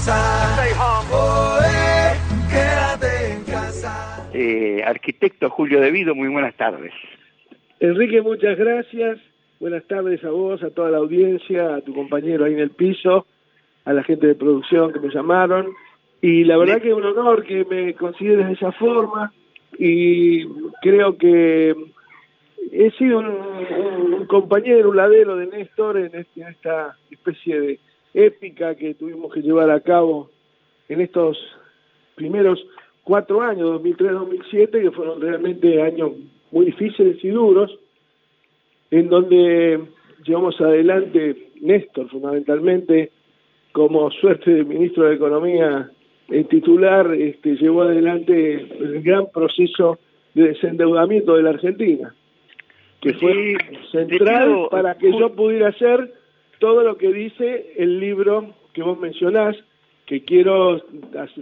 casa. Quédate en casa. Arquitecto Julio Devido, muy buenas tardes. Enrique, muchas gracias. Buenas tardes a vos, a toda la audiencia, a tu compañero ahí en el piso, a la gente de producción que me llamaron. Y la verdad que es un honor que me consideres de esa forma. Y creo que he sido un compañero, un ladero de Néstor en esta especie de épica que tuvimos que llevar a cabo en estos primeros 4 años, 2003-2007, que fueron realmente años muy difíciles y duros, en donde llevamos adelante, Néstor fundamentalmente, como suerte de ministro de Economía en titular, llevó adelante el gran proceso de desendeudamiento de la Argentina, que fue central para que yo pudiera hacer todo lo que dice el libro que vos mencionás, que quiero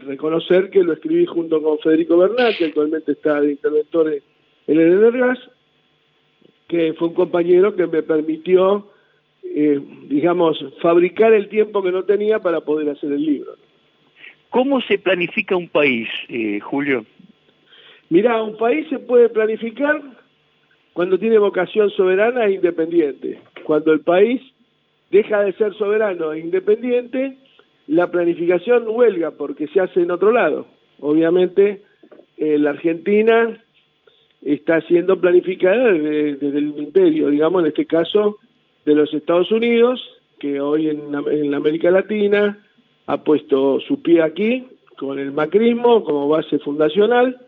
reconocer que lo escribí junto con Federico Bernal, que actualmente está de interventor en el Energas, que fue un compañero que me permitió, fabricar el tiempo que no tenía para poder hacer el libro. ¿Cómo se planifica un país, Julio? Mirá, un país se puede planificar cuando tiene vocación soberana e independiente. Cuando el país deja de ser soberano e independiente, la planificación huelga porque se hace en otro lado. Obviamente, la Argentina está siendo planificada desde el imperio, digamos, en este caso, de los Estados Unidos, que hoy en América Latina ha puesto su pie aquí, con el macrismo como base fundacional,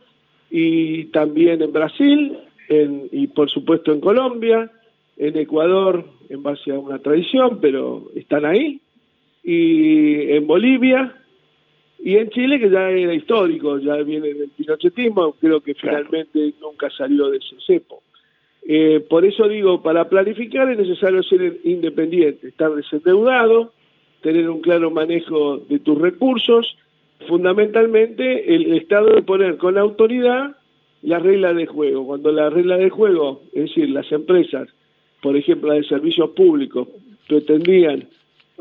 y también en Brasil, y por supuesto en Colombia, en Ecuador, en base a una tradición, pero están ahí, y en Bolivia, y en Chile, que ya era histórico, ya viene del pinochetismo, creo que finalmente nunca salió de ese cepo. Por eso digo, para planificar es necesario ser independiente, estar desendeudado, tener un claro manejo de tus recursos. Fundamentalmente, el Estado debe poner con autoridad las reglas de juego. Cuando las reglas de juego, es decir, las empresas, por ejemplo, las de servicios públicos, pretendían,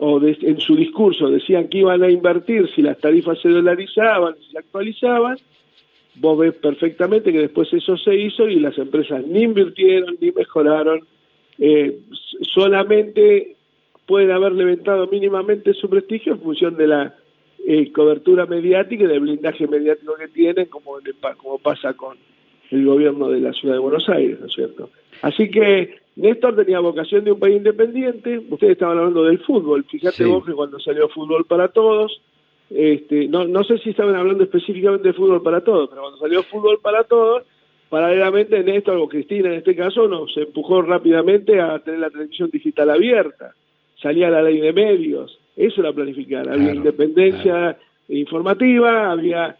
en su discurso decían que iban a invertir si las tarifas se dolarizaban, si se actualizaban, vos ves perfectamente que después eso se hizo y las empresas ni invirtieron, ni mejoraron, solamente pueden haber levantado mínimamente su prestigio en función de la cobertura mediática y del blindaje mediático que tienen, como pasa con el gobierno de la Ciudad de Buenos Aires, ¿no es cierto? Así que Néstor tenía vocación de un país independiente. Ustedes estaban hablando del fútbol, fíjate vos que cuando salió Fútbol para Todos, no sé si estaban hablando específicamente de Fútbol para Todos, pero cuando salió Fútbol para Todos, paralelamente Néstor o Cristina en este caso nos empujó rápidamente a tener la televisión digital abierta, salía la ley de medios, eso era planificar, había independencia informativa, había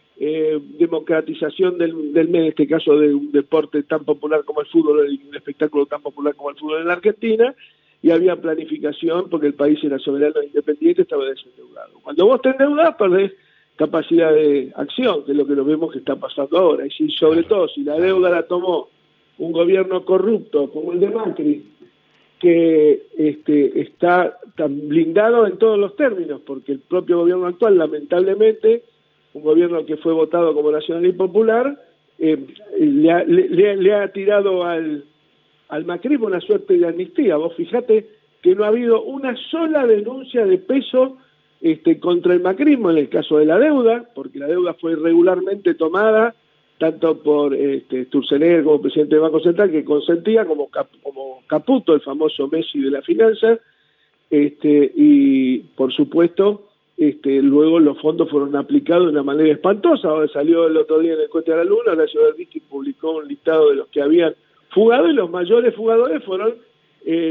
democratización en este caso de un deporte tan popular como el fútbol, un espectáculo tan popular como el fútbol en la Argentina, y había planificación porque el país era soberano e independiente, estaba desendeudado. Cuando vos te endeudás, perdés capacidad de acción, que es lo que nos vemos que está pasando ahora, y sobre todo si la deuda la tomó un gobierno corrupto como el de Macri, que está tan blindado en todos los términos, porque el propio gobierno actual, lamentablemente, un gobierno que fue votado como nacional y popular, le ha tirado al macrismo una suerte de amnistía. Vos fijate que no ha habido una sola denuncia de peso contra el macrismo en el caso de la deuda, porque la deuda fue irregularmente tomada tanto por Sturzenegger como presidente del Banco Central, que consentía, como Caputo, el famoso Messi de la finanza, y por supuesto luego los fondos fueron aplicados de una manera espantosa. Ahora salió el otro día en el Cohete a la Luna, Horacio Verbitsky publicó un listado de los que habían fugado, y los mayores fugadores fueron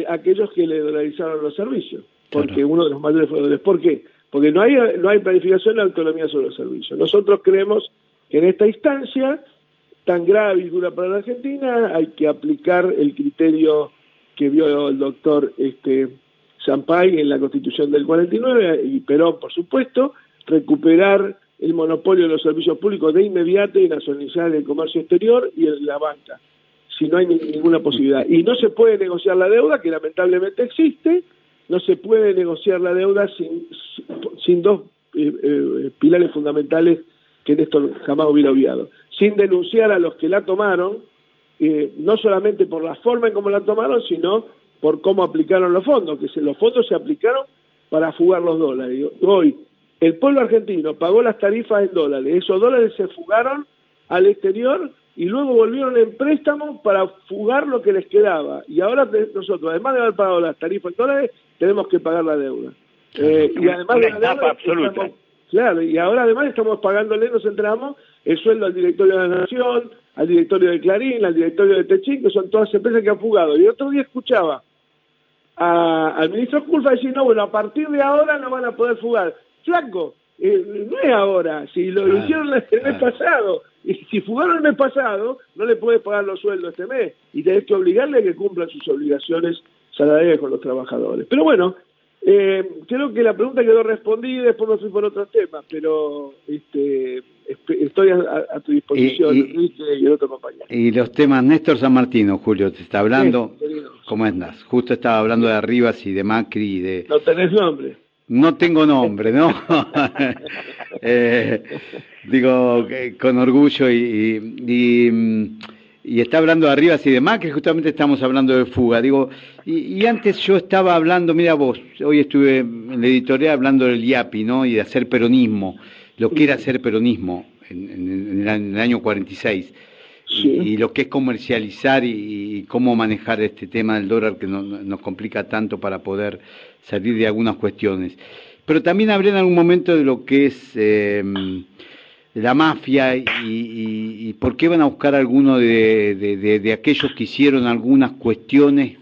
aquellos que le dolarizaron los servicios, porque uno de los mayores fugadores. ¿Por qué? Porque no hay planificación de autonomía sobre los servicios. Nosotros creemos que en esta instancia tan grave y dura para la Argentina hay que aplicar el criterio que vio el doctor Sampay en la Constitución del 49 y Perón, por supuesto, recuperar el monopolio de los servicios públicos de inmediato y nacionalizar el comercio exterior y la banca, si no hay ninguna posibilidad. Y no se puede negociar la deuda, que lamentablemente existe, no se puede negociar la deuda sin dos pilares fundamentales que Néstor jamás hubiera obviado. Sin denunciar a los que la tomaron, no solamente por la forma en cómo la tomaron, sino por cómo aplicaron los fondos, que los fondos se aplicaron para fugar los dólares. Hoy, el pueblo argentino pagó las tarifas en dólares, esos dólares se fugaron al exterior y luego volvieron en préstamo para fugar lo que les quedaba. Y ahora nosotros, además de haber pagado las tarifas en dólares, tenemos que pagar la deuda. Y además de la deuda, absoluta. Claro, y ahora además estamos pagándole, nos enteramos, el sueldo al directorio de la Nación, al directorio de Clarín, al directorio de Techín, que son todas empresas que han fugado. Y otro día escuchaba al ministro Culfa decir, no, bueno, a partir de ahora no van a poder fugar. Flaco, no es ahora, si lo hicieron el mes pasado, y si fugaron el mes pasado, no le puedes pagar los sueldos este mes, y tenés que obligarle a que cumplan sus obligaciones salariales con los trabajadores. Pero bueno, creo que la pregunta quedó respondida, después me fui por otros temas, pero estoy a tu disposición, Enrique y el otro compañero. Y los temas, Néstor San Martino, Julio, te está hablando, Sí, querido. ¿cómo andas? Justo estaba hablando de Arribas y de Macri y de... No tenés nombre. No tengo nombre, ¿no? Digo, con orgullo y está hablando de Arribas y de Macri, justamente estamos hablando de fuga. Digo, y antes yo estaba hablando, mira vos, hoy estuve en la editorial hablando del IAPI, ¿no? Y de hacer peronismo, lo que era hacer peronismo en el año 46. Sí. Y lo que es comercializar y cómo manejar este tema del dólar que nos complica tanto para poder salir de algunas cuestiones. Pero también hablé en algún momento de lo que es la mafia y por qué van a buscar a alguno de aquellos que hicieron algunas cuestiones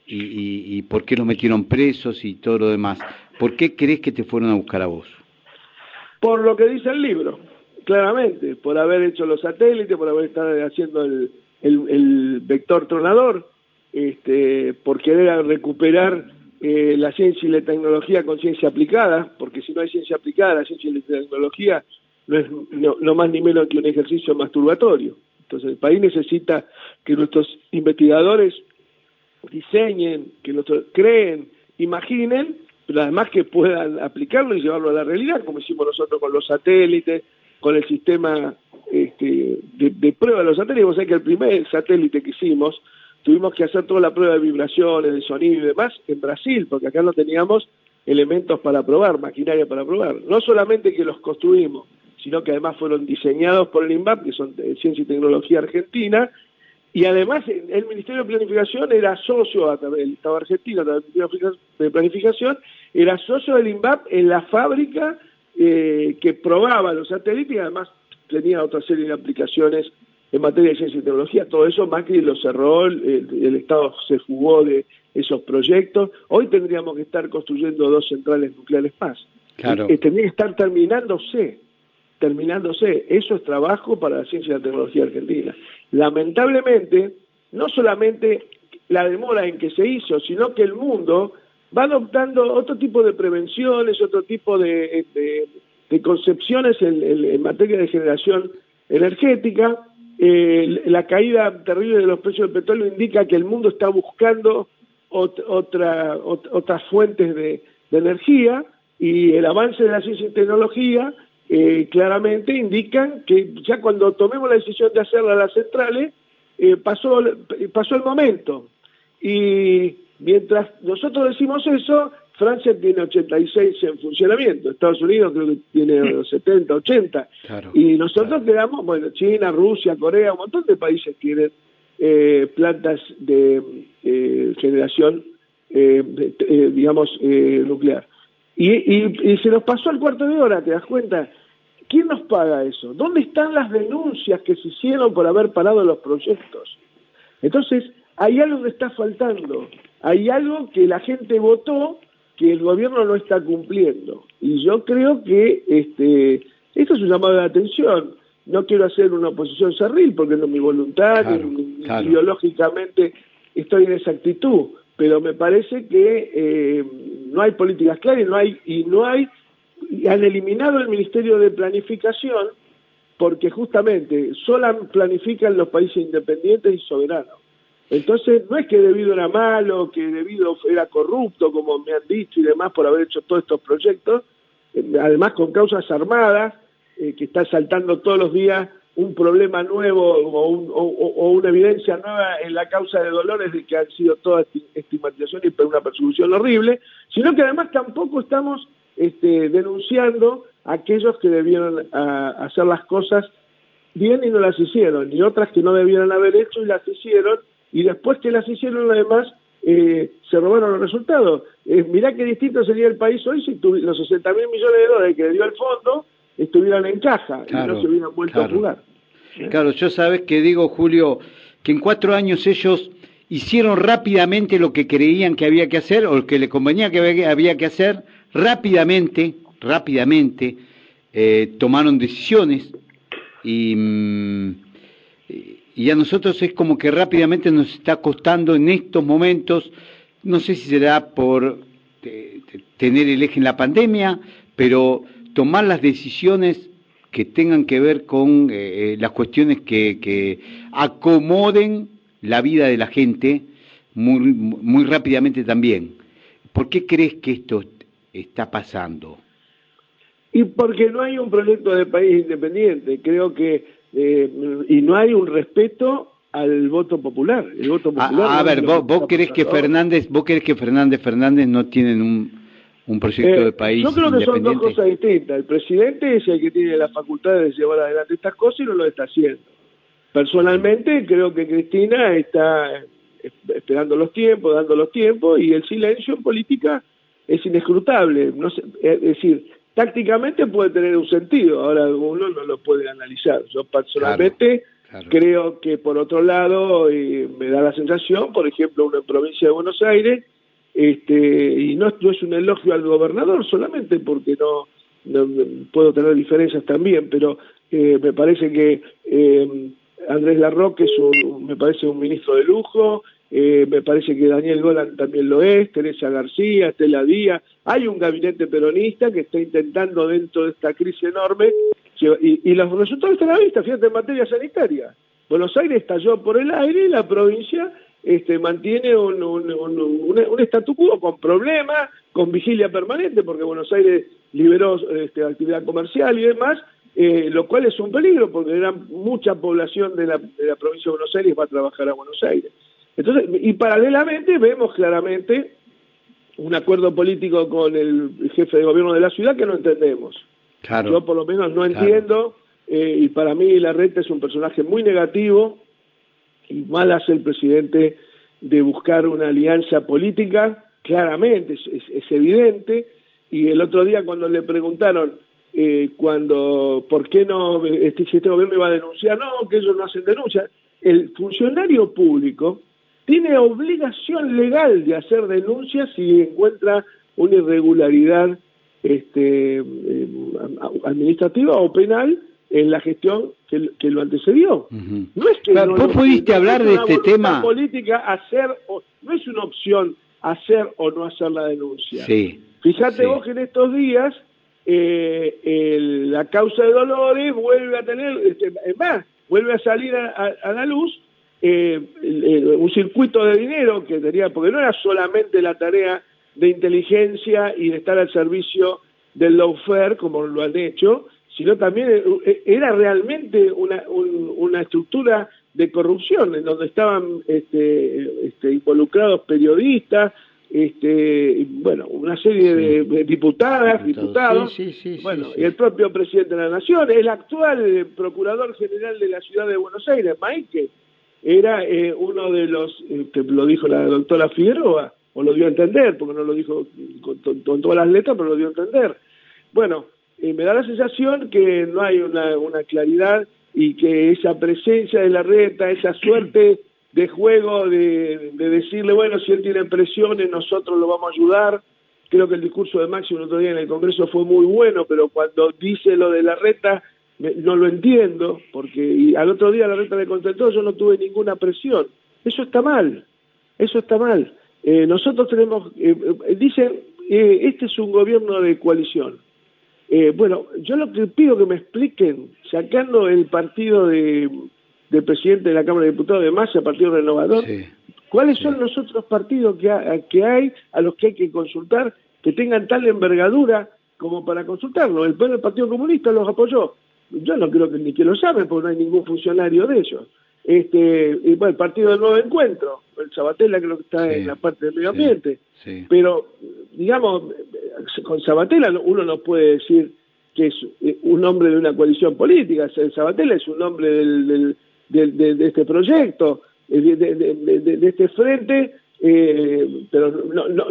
y por qué los metieron presos y todo lo demás. ¿Por qué crees que te fueron a buscar a vos? Por lo que dice el libro. Claramente, por haber hecho los satélites, por haber estado haciendo el vector tronador, por querer recuperar la ciencia y la tecnología con ciencia aplicada, porque si no hay ciencia aplicada, la ciencia y la tecnología no es no más ni menos que un ejercicio masturbatorio. Entonces el país necesita que nuestros investigadores diseñen, que nuestros creen, imaginen, pero además que puedan aplicarlo y llevarlo a la realidad, como hicimos nosotros con los satélites, con el sistema de prueba de los satélites. Vos sabés que el primer satélite que hicimos, tuvimos que hacer toda la prueba de vibraciones, de sonido y demás en Brasil, porque acá no teníamos elementos para probar, maquinaria para probar. No solamente que los construimos, sino que además fueron diseñados por el INVAP, que son de Ciencia y Tecnología Argentina, y además el Ministerio de Planificación era socio, el Estado argentino, el Ministerio de Planificación, era socio del INVAP en la fábrica que probaba los satélites y además tenía otra serie de aplicaciones en materia de ciencia y tecnología. Todo eso Macri lo cerró, el Estado se fugó de esos proyectos. Hoy tendríamos que estar construyendo 2 centrales nucleares más. Claro. Tendría que estar terminándose. Eso es trabajo para la ciencia y la tecnología argentina. Lamentablemente, no solamente la demora en que se hizo, sino que el mundo va adoptando otro tipo de prevenciones, otro tipo de concepciones en materia de generación energética. La caída terrible de los precios del petróleo indica que el mundo está buscando otras fuentes de energía, y el avance de la ciencia y tecnología claramente indican que ya cuando tomemos la decisión de hacerla a las centrales, pasó el momento. Y mientras nosotros decimos eso, Francia tiene 86 en funcionamiento, Estados Unidos creo que tiene 70, 80, claro, y nosotros quedamos, bueno, China, Rusia, Corea, un montón de países tienen plantas de generación, nuclear. Y se nos pasó el cuarto de hora, ¿te das cuenta? ¿Quién nos paga eso? ¿Dónde están las denuncias que se hicieron por haber parado los proyectos? Entonces, hay algo que está faltando, hay algo que la gente votó que el gobierno no está cumpliendo. Y yo creo que esto es un llamado de atención. No quiero hacer una oposición cerril porque no es mi voluntad, claro. Ideológicamente estoy en esa actitud, pero me parece que no hay políticas claras han eliminado el Ministerio de Planificación porque justamente solo planifican los países independientes y soberanos. Entonces no es que Debido era malo, que Debido era corrupto, como me han dicho y demás, por haber hecho todos estos proyectos. además con causas armadas, que está saltando todos los días un problema nuevo o una evidencia nueva en la causa de Dolores, de que han sido todas estigmatizaciones y una persecución horrible, sino que además tampoco estamos denunciando a aquellos que debieron hacer las cosas bien y no las hicieron, y otras que no debieron haber hecho y las hicieron, y después que las hicieron además se robaron los resultados. Mirá qué distinto sería el país hoy si los 60.000 millones de dólares que dio el fondo estuvieran en caja, claro, y no se hubieran vuelto a jugar. Claro, yo sabes que digo, Julio, que en 4 años ellos hicieron rápidamente lo que creían que había que hacer, o lo que les convenía que había que hacer, rápidamente, tomaron decisiones, y a nosotros es como que rápidamente nos está costando en estos momentos, no sé si será por tener el eje en la pandemia, pero tomar las decisiones que tengan que ver con las cuestiones que acomoden la vida de la gente muy rápidamente también. ¿Por qué crees que esto está pasando? Y porque no hay un proyecto de país independiente, creo que, y no hay un respeto al voto popular. El voto popular a ver, vos querés que Fernández no tienen un proyecto de país yo creo que independiente. Son dos cosas distintas. El presidente es el que tiene la facultad de llevar adelante estas cosas y no lo está haciendo. Personalmente creo que Cristina está esperando los tiempos, dando los tiempos, y el silencio en política es inescrutable. No sé, es decir, tácticamente puede tener un sentido, ahora uno no lo puede analizar. Yo personalmente creo que, por otro lado, me da la sensación, por ejemplo, una provincia de Buenos Aires, y no es un elogio al gobernador solamente, porque no puedo tener diferencias también, pero me parece que Andrés Larroque me parece un ministro de lujo, me parece que Daniel Golan también lo es, Teresa García, Estela Díaz. Hay un gabinete peronista que está intentando, dentro de esta crisis enorme, y los resultados están a la vista. Fíjate, en materia sanitaria, Buenos Aires estalló por el aire y la provincia mantiene un statu quo con problemas, con vigilia permanente, porque Buenos Aires liberó actividad comercial y demás, lo cual es un peligro, porque mucha población de la provincia de Buenos Aires va a trabajar a Buenos Aires. Entonces, y paralelamente vemos claramente un acuerdo político con el jefe de gobierno de la ciudad que no entendemos. Claro. Yo por lo menos no entiendo, y para mí Larreta es un personaje muy negativo, y mal hace el presidente de buscar una alianza política, claramente, es evidente. Y el otro día cuando le preguntaron por qué no, si este gobierno iba a denunciar, no, que ellos no hacen denuncia. El funcionario público tiene obligación legal de hacer denuncias si encuentra una irregularidad administrativa o penal en la gestión que lo antecedió. Uh-huh. No es que ¿Vos pudiste hablar de este tema? Política no es una opción hacer o no hacer la denuncia. Sí, Fíjate vos que en estos días la causa de Dolores vuelve a tener, vuelve a salir a la luz un circuito de dinero que tenía, porque no era solamente la tarea de inteligencia y de estar al servicio del lawfare, como lo han hecho, sino también era realmente una estructura de corrupción en donde estaban involucrados periodistas, una serie de diputados, sí, y el propio presidente de la Nación, el actual procurador general de la ciudad de Buenos Aires, Maike, era uno de los, que lo dijo la doctora Figueroa, o lo dio a entender, porque no lo dijo con todas las letras, pero lo dio a entender. Bueno, me da la sensación que no hay una claridad, y que esa presencia de Larreta, esa suerte de juego de decirle, bueno, si él tiene presiones, nosotros lo vamos a ayudar. Creo que el discurso de Máximo el otro día en el Congreso fue muy bueno, pero cuando dice lo de Larreta, no lo entiendo, porque al otro día Larreta me contestó, yo no tuve ninguna presión. Eso está mal. Nosotros tenemos, dicen, este es un gobierno de coalición. Yo lo que pido que me expliquen, sacando el partido del presidente de la Cámara de Diputados de Massa, Partido Renovador, ¿cuáles son los otros partidos que hay a los que hay que consultar, que tengan tal envergadura como para consultarlo. El Partido Comunista los apoyó. Yo no creo que ni que lo saben, porque no hay ningún funcionario de ellos. Y bueno, el Partido del Nuevo Encuentro, el Sabatella creo que está en la parte del medio ambiente. Pero, digamos, con Sabatella uno no puede decir que es un hombre de una coalición política. El Sabatella es un hombre de este proyecto, de este frente, pero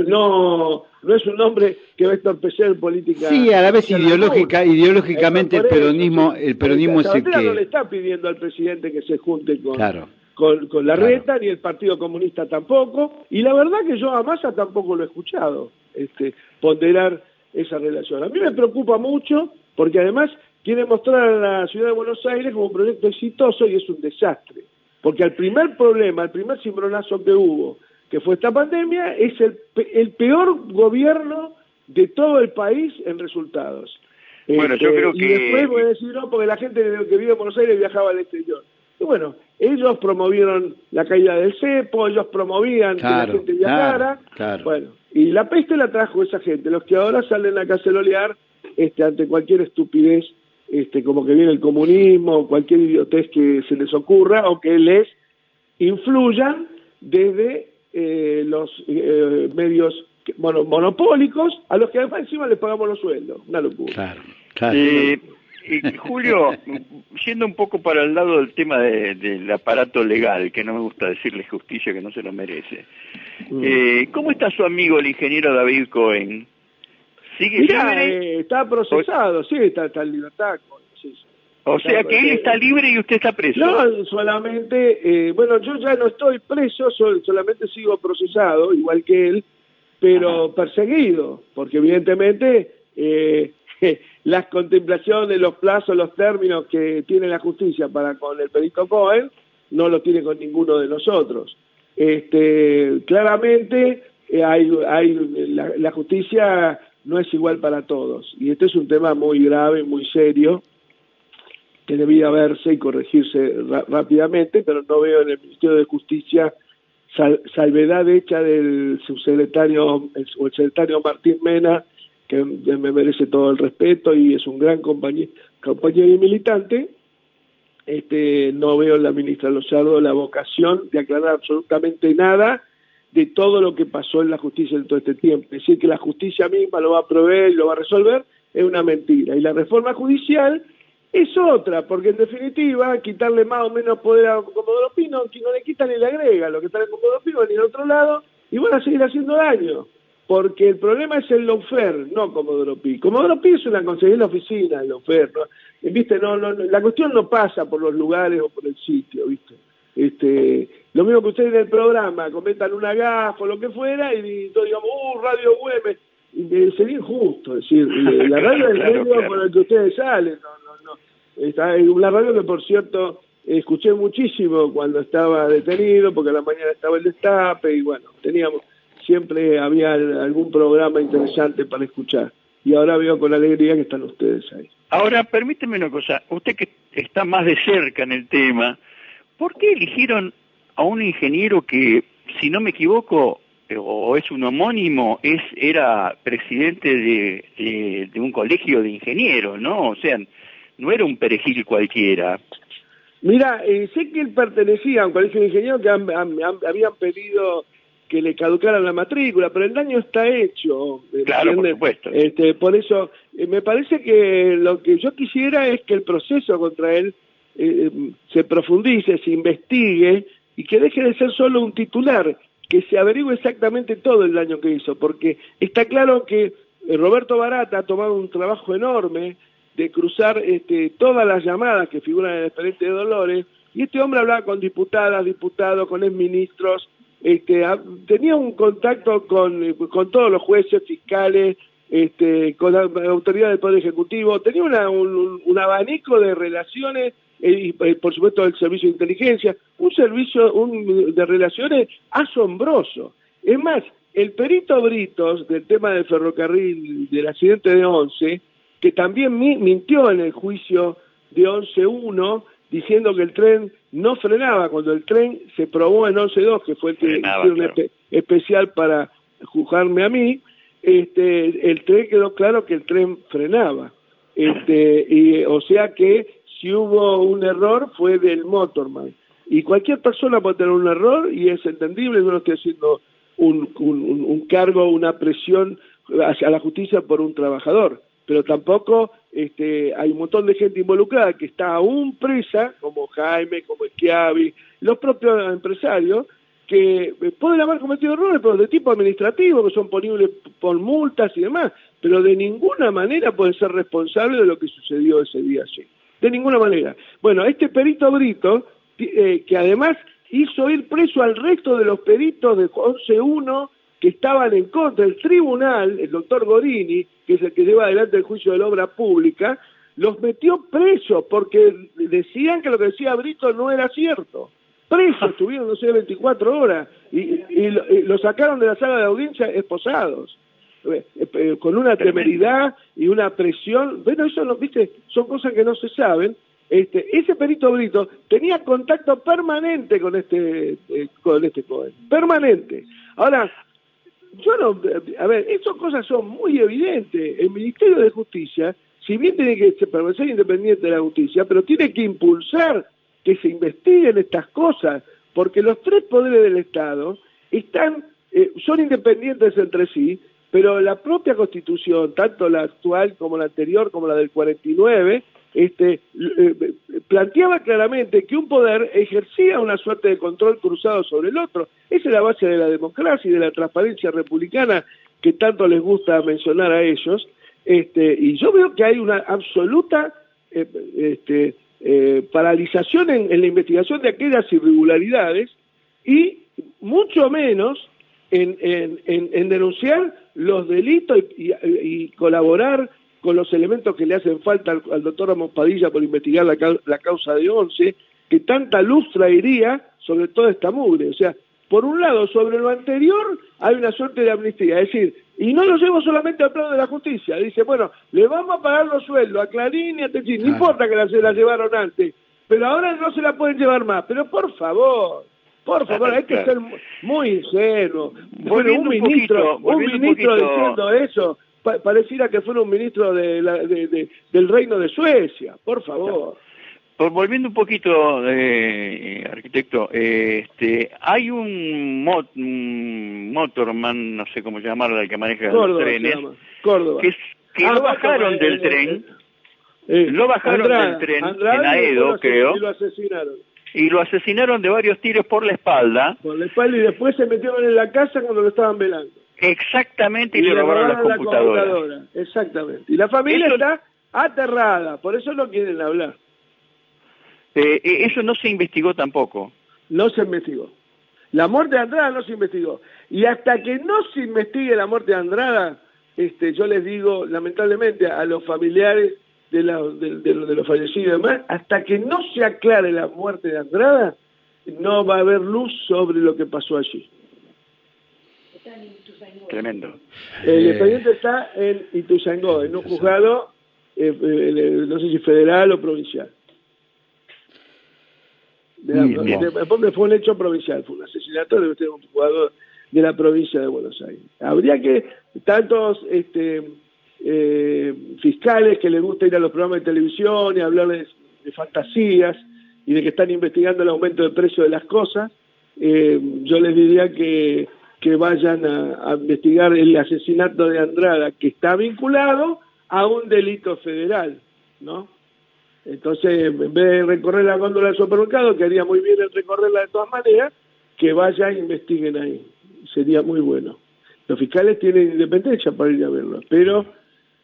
no es un hombre que va a entorpecer política. Sí, a la vez ideológicamente el peronismo es el que... no le está pidiendo al presidente que se junte con la claro. Reta, ni el Partido Comunista tampoco, y la verdad que yo a Massa tampoco lo he escuchado ponderar esa relación. A mí me preocupa mucho, porque además quiere mostrar a la ciudad de Buenos Aires como un proyecto exitoso y es un desastre. Porque el primer cimbronazo que hubo, que fue esta pandemia, es el peor gobierno de todo el país en resultados. Bueno, yo creo que... Y después voy a decir, no, porque la gente que vive en Buenos Aires viajaba al exterior. Y bueno, ellos promovieron la caída del cepo, ellos promovían que la gente viajara. Bueno, y la peste la trajo esa gente, los que ahora salen a cacerolear ante cualquier estupidez, como que viene el comunismo, cualquier idiotez que se les ocurra, o que les influyan desde los medios monopólicos, a los que además encima les pagamos los sueldos. Una locura. Claro. Julio, yendo un poco para el lado del tema del aparato legal, que no me gusta decirle justicia, que no se lo merece. ¿Cómo está su amigo el ingeniero David Cohen? ¿Sigue libre? Está procesado, sí, está en libertad. Sí. O sea que él está libre y usted está preso. No, solamente, bueno, yo ya no estoy preso, solamente sigo procesado, igual que él, pero perseguido, porque evidentemente las contemplaciones, los plazos, los términos que tiene la justicia para con el perito Cohen, no los tiene con ninguno de nosotros. Claramente la justicia no es igual para todos, y este es un tema muy grave, muy serio, que debía verse y corregirse rápidamente, pero no veo en el Ministerio de Justicia salvedad hecha del subsecretario, el secretario Martín Mena, que me merece todo el respeto y es un gran compañero y militante. No veo en la ministra Lozardo la vocación de aclarar absolutamente nada de todo lo que pasó en la justicia en todo este tiempo. Decir que la justicia misma lo va a proveer y lo va a resolver es una mentira. Y la reforma judicial es otra, porque en definitiva quitarle más o menos poder a Comodoro Pi, que no le quita ni le agrega, lo que está en Comodoro Pi va a ir al otro lado y van a seguir haciendo daño, porque el problema es el lawfare, no Comodoro Pi. Comodoro Pi es una consejería de la oficina, el lawfare, ¿no? ¿Viste? No, la cuestión no pasa por los lugares o por el sitio, ¿viste? Lo mismo que ustedes en el programa comentan una gafa o lo que fuera y todos digamos, Radio Web, sería injusto, es decir, la radio del medio por el que ustedes salen, no. Está en una radio que, por cierto, escuché muchísimo cuando estaba detenido, porque a la mañana estaba el destape, y bueno, siempre había algún programa interesante para escuchar. Y ahora veo con alegría que están ustedes ahí. Ahora, permíteme una cosa, usted que está más de cerca en el tema, ¿por qué eligieron a un ingeniero que, si no me equivoco, o es un homónimo, era presidente de un colegio de ingenieros, ¿no? O sea, no era un perejil cualquiera. Mira, sé que él pertenecía a un colegio de ingenieros que habían pedido que le caducara la matrícula, pero el daño está hecho. Claro, por supuesto. Por eso, me parece que lo que yo quisiera es que el proceso contra él se profundice, se investigue y que deje de ser solo un titular, que se averigüe exactamente todo el daño que hizo, porque está claro que Roberto Barata ha tomado un trabajo enorme de cruzar todas las llamadas que figuran en el expediente de Dolores, y este hombre hablaba con diputadas, diputados, con exministros, tenía un contacto con todos los jueces, fiscales, con la autoridad del Poder Ejecutivo, tenía un abanico de relaciones, y por supuesto el servicio de inteligencia, un servicio de relaciones asombroso. Es más, el perito Britos, del tema del ferrocarril, del accidente de Once, que también mintió en el juicio de 11-1, diciendo que el tren no frenaba, cuando el tren se probó en 11-2, que fue el que hicieron especial para juzgarme a mí, el tren quedó claro que el tren frenaba. O sea que si hubo un error fue del motorman. Y cualquier persona puede tener un error y es entendible, yo no estoy haciendo un cargo, una presión hacia la justicia por un trabajador, pero tampoco hay un montón de gente involucrada que está aún presa, como Jaime, como Schiavi, los propios empresarios, que pueden haber cometido errores, pero de tipo administrativo, que son punibles por multas y demás, pero de ninguna manera pueden ser responsables de lo que sucedió ese día allí. De ninguna manera. Bueno, este perito Brito, que además hizo ir preso al resto de los peritos de 11-1 que estaban en contra del tribunal, el doctor Gorini, que es el que lleva adelante el juicio de la obra pública, los metió presos porque decían que lo que decía Brito no era cierto. Presos estuvieron, no sé, 24 horas y lo sacaron de la sala de audiencia esposados, con una temeridad y una presión. Bueno, eso no, viste, son cosas que no se saben. Ese perito Brito tenía contacto permanente con este joven, permanente. Ahora, estas cosas son muy evidentes. El Ministerio de Justicia, si bien tiene que permanecer independiente de la justicia, pero tiene que impulsar que se investiguen estas cosas, porque los tres poderes del Estado son independientes entre sí, pero la propia Constitución, tanto la actual como la anterior, como la del 49, planteaba claramente que un poder ejercía una suerte de control cruzado sobre el otro. Esa es la base de la democracia y de la transparencia republicana que tanto les gusta mencionar a ellos, y yo veo que hay una absoluta paralización en la investigación de aquellas irregularidades y mucho menos en denunciar los delitos y colaborar con los elementos que le hacen falta al doctor Ramos Padilla por investigar la causa de Once, que tanta luz traería sobre toda esta mugre. O sea, por un lado, sobre lo anterior hay una suerte de amnistía, es decir, y no lo llevo solamente al plano de la justicia, dice, bueno, le vamos a pagar los sueldos a Clarín y a Techín, no importa que se la llevaron antes, pero ahora no se la pueden llevar más, pero por favor, hay que ser muy ingenuo. Bueno, un ministro diciendo eso, pareciera que fuera un ministro del Reino de Suecia, por favor. Volviendo un poquito, arquitecto, hay un motorman, no sé cómo llamarlo, el que maneja los trenes, Córdoba. que lo bajaron del tren, lo bajaron del tren en Aedo, creo, y lo asesinaron de varios tiros por la espalda. Por la espalda, y después se metieron en la casa cuando lo estaban velando. Exactamente, y le robaron la computadora. Exactamente. Y la familia está aterrada, por eso no quieren hablar. Eso no se investigó tampoco. No se investigó. La muerte de Andrada no se investigó. Y hasta que no se investigue la muerte de Andrada, yo les digo, lamentablemente, a los familiares de los fallecidos y demás, hasta que no se aclare la muerte de Andrada, no va a haber luz sobre lo que pasó allí. Tremendo. El expediente está en Ituzaingó, en un juzgado, no sé si federal o provincial. Porque fue un hecho provincial, fue un asesinato de un jugador de la provincia de Buenos Aires. Habría que, tantos fiscales que les gusta ir a los programas de televisión y hablar de fantasías y de que están investigando el aumento de precio de las cosas, yo les diría que vayan a investigar el asesinato de Andrada, que está vinculado a un delito federal, ¿no? Entonces, en vez de recorrer la góndola del supermercado, que haría muy bien el recorrerla de todas maneras, que vayan e investiguen ahí. Sería muy bueno. Los fiscales tienen independencia para ir a verlo, pero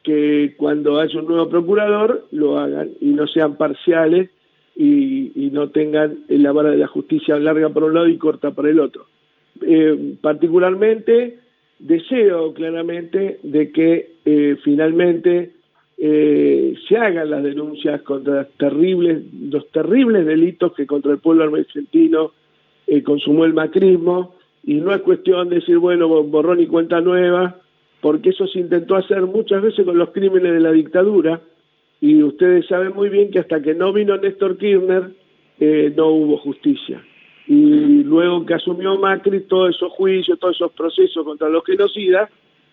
que cuando haya un nuevo procurador lo hagan y no sean parciales y no tengan la vara de la justicia larga por un lado y corta por el otro. Particularmente, deseo claramente de que finalmente se hagan las denuncias contra los terribles delitos que contra el pueblo argentino consumó el macrismo, y no es cuestión de decir, bueno, borrón y cuenta nueva, porque eso se intentó hacer muchas veces con los crímenes de la dictadura, y ustedes saben muy bien que hasta que no vino Néstor Kirchner no hubo justicia. Y luego que asumió Macri, todos esos juicios, todos esos procesos contra los genocidas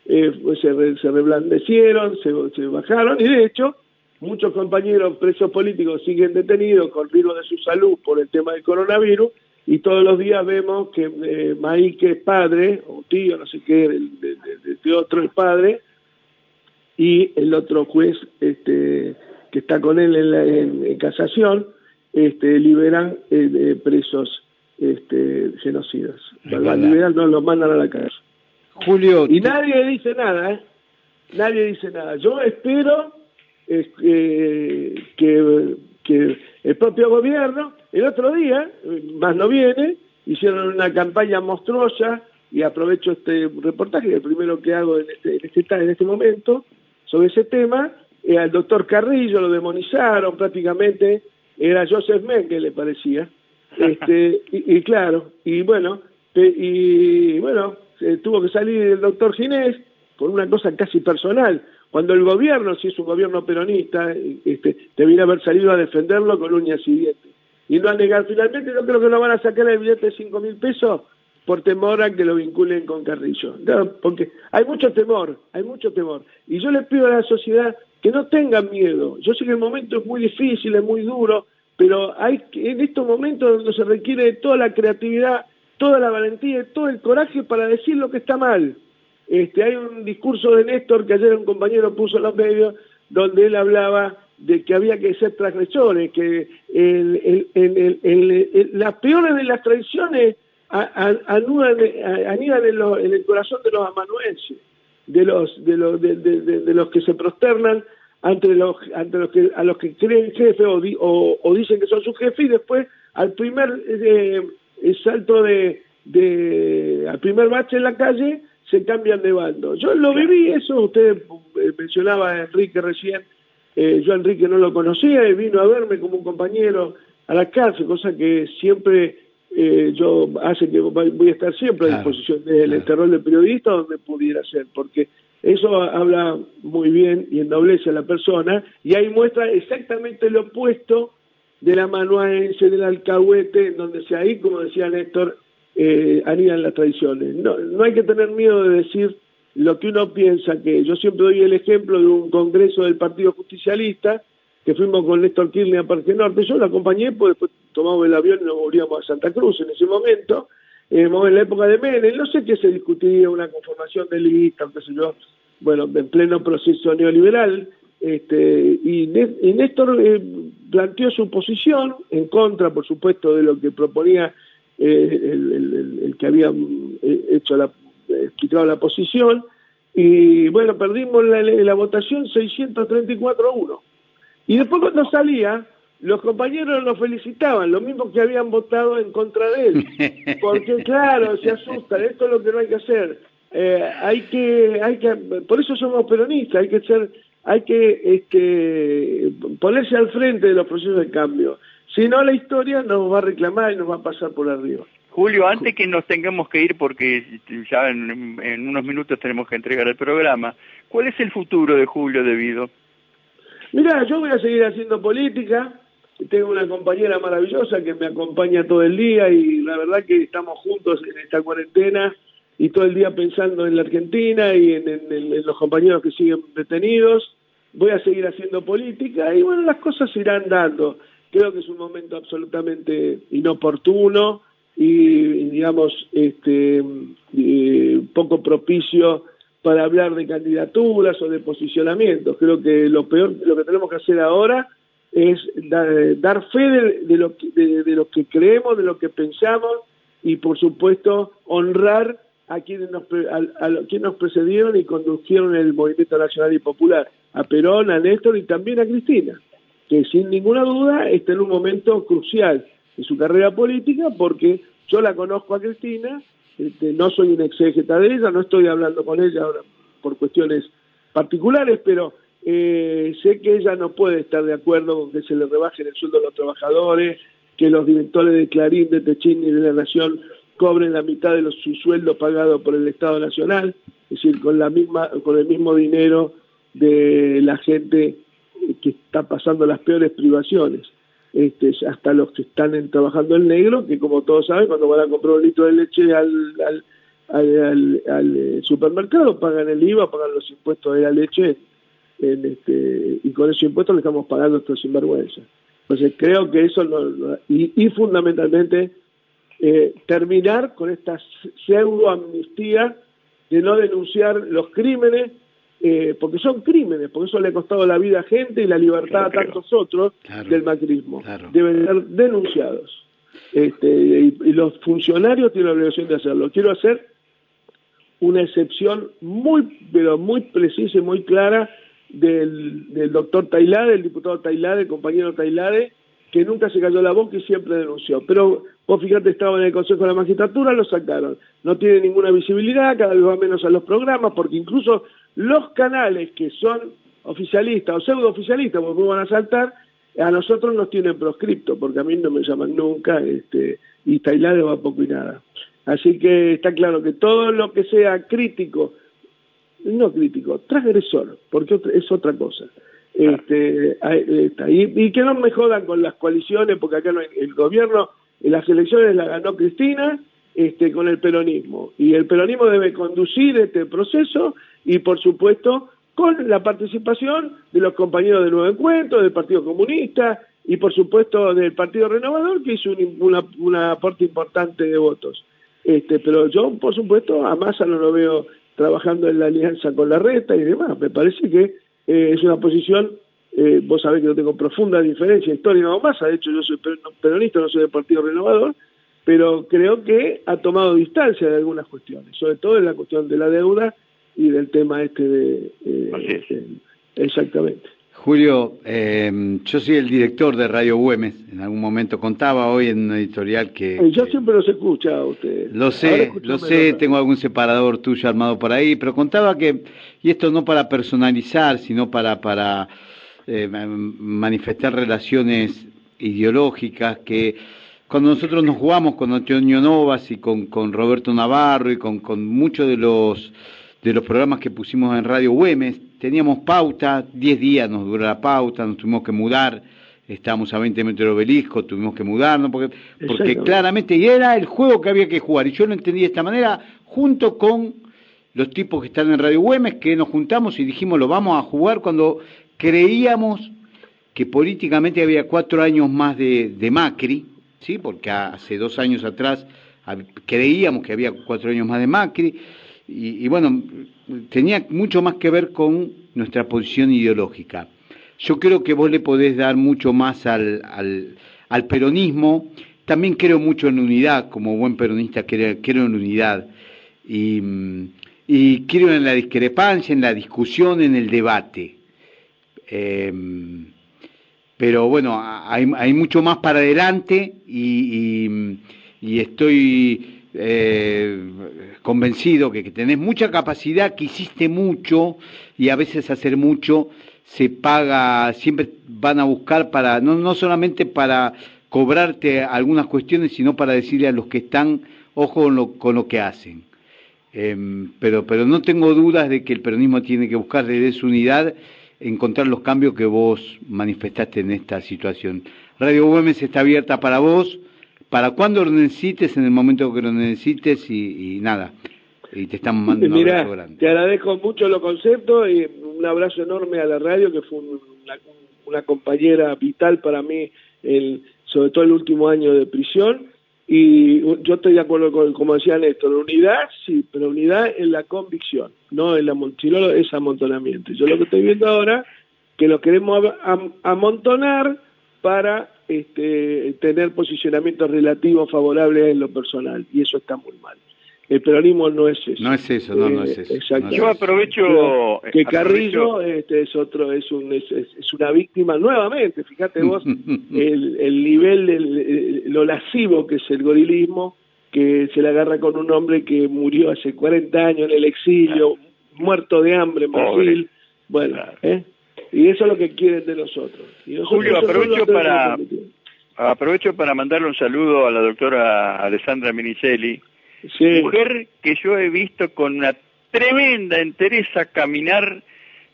se reblandecieron, se bajaron, y de hecho muchos compañeros presos políticos siguen detenidos con riesgo de su salud por el tema del coronavirus, y todos los días vemos que Maíque es padre, o tío, no sé qué, de otro es padre, y el otro juez que está con él en casación, liberan presos genocidas. Liberan, no, los mandan a la cárcel. Julio, Y nadie dice nada, nadie dice nada. Yo espero que el propio gobierno, el otro día, más no viene, hicieron una campaña monstruosa, y aprovecho este reportaje, el primero que hago en este momento, sobre ese tema. Al doctor Carrillo lo demonizaron prácticamente, era Joseph Mengele, le parecía, y claro, y bueno, tuvo que salir el doctor Ginés por una cosa casi personal, cuando el gobierno, si es un gobierno peronista, debería haber salido a defenderlo con uñas y dientes, y no a negar. Finalmente yo creo que no van a sacar el billete de 5.000 pesos por temor a que lo vinculen con Carrillo, no, porque hay mucho temor, y yo les pido a la sociedad que no tengan miedo. Yo sé que el momento es muy difícil, es muy duro, pero en estos momentos donde se requiere toda la creatividad, toda la valentía y todo el coraje para decir lo que está mal. Hay un discurso de Néstor que ayer un compañero puso en los medios, donde él hablaba de que había que ser transgresores, que las peores de las traiciones anidan en el corazón de los amanuenses, de los que se prosternan ante los que a los que creen jefe o dicen que son su jefe, y después al primer salto al primer bache en la calle se cambian de bando. Yo lo viví eso. Usted mencionaba a Enrique recién. Yo a Enrique no lo conocía y vino a verme como un compañero a la cárcel, cosa que siempre hace que voy a estar siempre a disposición del rol de periodista donde pudiera ser, porque eso habla muy bien y ennoblece a la persona, y ahí muestra exactamente lo opuesto del amanuense, del alcahuete, en donde ahí, como decía Néstor, anidan las tradiciones. No hay que tener miedo de decir lo que uno piensa. Que yo siempre doy el ejemplo de un congreso del Partido Justicialista, que fuimos con Néstor Kirchner a Parque Norte. Yo lo acompañé, pues después tomamos el avión y nos volvíamos a Santa Cruz en ese momento, en la época de Menem. No sé qué se discutía, una conformación de lista, qué sé yo, bueno, en pleno proceso neoliberal, y Néstor planteó su posición en contra, por supuesto, de lo que proponía el que había explicado la posición, y bueno, perdimos la votación 634-1. Y después, cuando salía, los compañeros lo felicitaban, lo mismo que habían votado en contra de él, porque claro, se asustan. Esto es lo que no hay que hacer. Hay que por eso somos peronistas, hay que ponerse al frente de los procesos de cambio. Si no, la historia nos va a reclamar y nos va a pasar por arriba. Julio, antes que nos tengamos que ir, porque ya en unos minutos tenemos que entregar el programa, ¿cuál es el futuro de Julio De Vido? Mirá, yo voy a seguir haciendo política. Tengo una compañera maravillosa que me acompaña todo el día, y la verdad que estamos juntos en esta cuarentena y todo el día pensando en la Argentina y en los compañeros que siguen detenidos. Voy a seguir haciendo política y bueno, las cosas se irán dando. Creo que es un momento absolutamente inoportuno y digamos, poco propicio para hablar de candidaturas o de posicionamientos. Creo que lo que tenemos que hacer ahora es dar fe de lo que creemos, de lo que pensamos, y por supuesto honrar a quienes nos precedieron y condujeron el movimiento nacional y popular, a Perón, a Néstor y también a Cristina, que sin ninguna duda está en un momento crucial en su carrera política, porque yo la conozco a Cristina, no soy un exégeta de ella, no estoy hablando con ella ahora por cuestiones particulares, pero sé que ella no puede estar de acuerdo con que se le rebajen el sueldo a los trabajadores, que los directores de Clarín, de Techín y de La Nación cobren la mitad de su sueldo pagado por el Estado Nacional, es decir, con el mismo dinero de la gente que está pasando las peores privaciones, hasta los que están trabajando en negro, que como todos saben, cuando van a comprar un litro de leche al supermercado, pagan el IVA, pagan los impuestos de la leche, y con esos impuestos le estamos pagando a estos sinvergüenzas. Entonces creo que eso y fundamentalmente terminar con esta pseudo amnistía de no denunciar los crímenes, porque son crímenes, porque eso le ha costado la vida a gente y la libertad a tantos otros del macrismo. Deben ser denunciados. Y los funcionarios tienen la obligación de hacerlo. Quiero hacer una excepción pero muy precisa y muy clara del doctor Tailade, el diputado Tailade, el compañero Tailade, que nunca se cayó la boca y siempre denunció. Pero vos fíjate, estaba en el Consejo de la Magistratura, lo sacaron. No tiene ninguna visibilidad, cada vez va menos a los programas, porque incluso los canales que son oficialistas o pseudo oficialistas, porque me van a saltar, a nosotros nos tienen proscripto, porque a mí no me llaman nunca, y Tailade va poco y nada. Así que está claro que todo lo que sea crítico, no crítico, transgresor, porque es otra cosa. Y que no me jodan con las coaliciones, porque acá no hay, el gobierno, en las elecciones la ganó Cristina con el peronismo, y el peronismo debe conducir este proceso, y por supuesto con la participación de los compañeros de Nuevo Encuentro, del Partido Comunista, y por supuesto del Partido Renovador, que hizo un aporte importante de votos. Pero yo, por supuesto, a Massa no lo veo trabajando en la alianza con Larreta y demás. Me parece que es una posición, vos sabés que yo tengo profunda diferencia histórica con Massa, de hecho yo soy peronista, no soy del Partido Renovador, pero creo que ha tomado distancia de algunas cuestiones, sobre todo en la cuestión de la deuda y del tema exactamente. Julio, yo soy el director de Radio Güemes, en algún momento contaba hoy en un editorial que... Yo siempre los escucho a ustedes. Lo sé, tengo algún separador tuyo armado por ahí, pero contaba que, y esto no para personalizar, sino para manifestar relaciones ideológicas, que cuando nosotros nos jugamos con Antonio Novas y con Roberto Navarro y con muchos de los programas que pusimos en Radio Güemes, teníamos pauta, 10 días nos duró la pauta, nos tuvimos que mudar, estábamos a 20 metros del Obelisco, tuvimos que mudarnos, porque claramente, y era el juego que había que jugar, y yo lo entendí de esta manera, junto con los tipos que están en Radio Güemes, que nos juntamos y dijimos, lo vamos a jugar cuando creíamos que políticamente había 4 años más de Macri, ¿sí? Porque hace 2 años atrás creíamos que había 4 años más de Macri, y bueno, tenía mucho más que ver con nuestra posición ideológica. Yo creo que vos le podés dar mucho más al peronismo. También creo mucho en unidad, como buen peronista creo en unidad. Y creo en la discrepancia, en la discusión, en el debate. Pero bueno, hay mucho más para adelante y estoy... convencido que tenés mucha capacidad, que hiciste mucho y a veces hacer mucho se paga, siempre van a buscar para no solamente para cobrarte algunas cuestiones, sino para decirle a los que están, ojo con lo que hacen. Pero no tengo dudas de que el peronismo tiene que buscar desde su unidad encontrar los cambios que vos manifestaste en esta situación. Radio Güemes está abierta para vos, para cuando lo necesites, en el momento que lo necesites y nada. Y te están mandando un abrazo grande. Te agradezco mucho los conceptos y un abrazo enorme a la radio, que fue una compañera vital para mí, sobre todo el último año de prisión. Y yo estoy de acuerdo con, como decía Néstor, la unidad, sí, pero unidad en la convicción, no en sino es amontonamiento. Yo lo que estoy viendo ahora, que lo queremos amontonar para tener posicionamientos relativos favorables en lo personal, y eso está muy mal. El peronismo no es eso. No es eso, no es eso. Exacto. Yo aprovecho... Que Carrillo es una víctima nuevamente, fíjate vos, el nivel, lo lascivo que es el gorilismo, que se le agarra con un hombre que murió hace 40 años en el exilio, muerto de hambre en Brasil. Bueno, y eso es lo que quieren de nosotros. Julio, aprovecho para mandarle un saludo a la doctora Alessandra Minicelli, mujer que yo he visto con una tremenda entereza caminar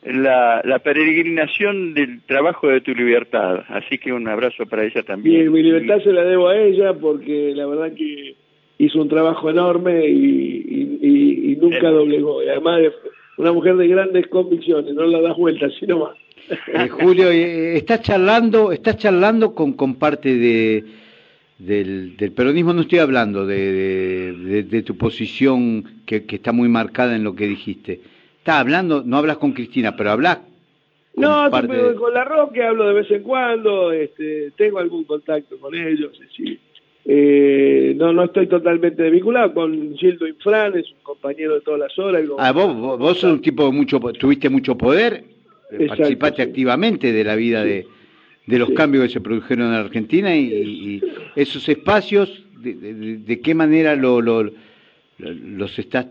la peregrinación del trabajo de tu libertad. Así que un abrazo para ella también. Y mi libertad se la debo a ella, porque la verdad que hizo un trabajo enorme y nunca doblegó. Y además es una mujer de grandes convicciones, no la das vuelta, sino más. Julio, estás charlando con parte del peronismo, no estoy hablando de tu posición que está muy marcada en lo que dijiste. Estás hablando, no hablas con Cristina, pero hablas No, con la Roque hablo de vez en cuando, tengo algún contacto con ellos, sí. No estoy totalmente vinculado con Gildo Infran, es un compañero de todas las horas. Vos sos un tipo de tuviste mucho poder, participaste sí. activamente de la vida de los cambios que se produjeron en Argentina y esos espacios, de qué manera los estás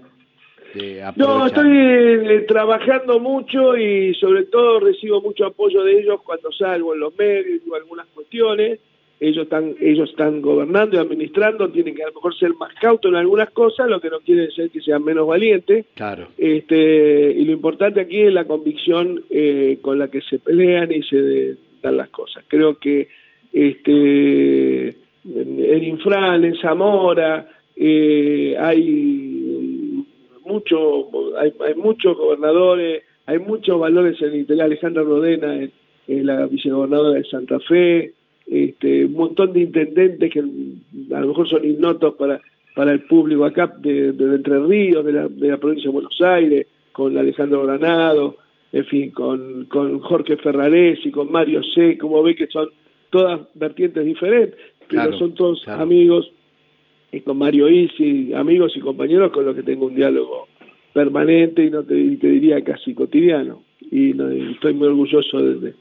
aprovechando. No, estoy trabajando mucho y sobre todo recibo mucho apoyo de ellos cuando salgo en los medios, digo algunas cuestiones. Ellos están gobernando y administrando, tienen que a lo mejor ser más cautos en algunas cosas, lo que no quiere decir que sean menos valientes. Claro. Y lo importante aquí es la convicción con la que se pelean y se dan las cosas. Creo que en Infran, en Zamora, hay muchos gobernadores, hay muchos valores en el interior. Alejandra Rodena, la vicegobernadora de Santa Fe, un montón de intendentes que a lo mejor son ignotos para el público acá de Entre Ríos, de la provincia de Buenos Aires, con Alejandro Granado, en fin, con Jorge Ferraresi, con Mario C., como ve que son todas vertientes diferentes, pero claro, son todos claro. amigos, y con Mario Isi, amigos y compañeros con los que tengo un diálogo permanente y te diría casi cotidiano, y estoy muy orgulloso de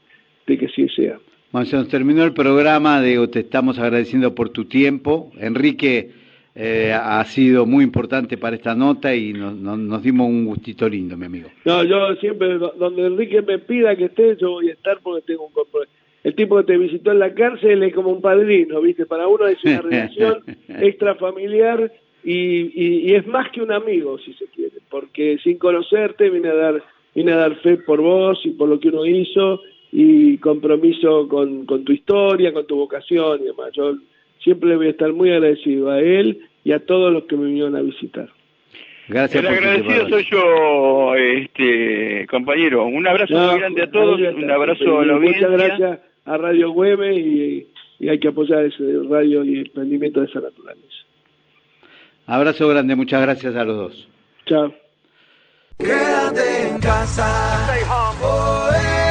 que sí sea. Bueno, se nos terminó el programa, te estamos agradeciendo por tu tiempo. Enrique ha sido muy importante para esta nota y nos dimos un gustito lindo, mi amigo. No, yo siempre, donde Enrique me pida que esté, yo voy a estar porque tengo un compromiso. El tipo que te visitó en la cárcel es como un padrino, ¿viste? Para uno es una relación extrafamiliar y es más que un amigo, si se quiere, porque sin conocerte vine a dar fe por vos y por lo que uno hizo, y compromiso con tu historia, con tu vocación y demás. Yo siempre le voy a estar muy agradecido a él y a todos los que me vinieron a visitar. Gracias. El agradecido soy yo, compañero. Un abrazo muy grande a todos, un abrazo a la audiencia. Muchas gracias a Radio Güemes y hay que apoyar ese radio y emprendimiento de esa naturaleza. Abrazo grande, muchas gracias a los dos. Chao. Quédate en casa. Stay home.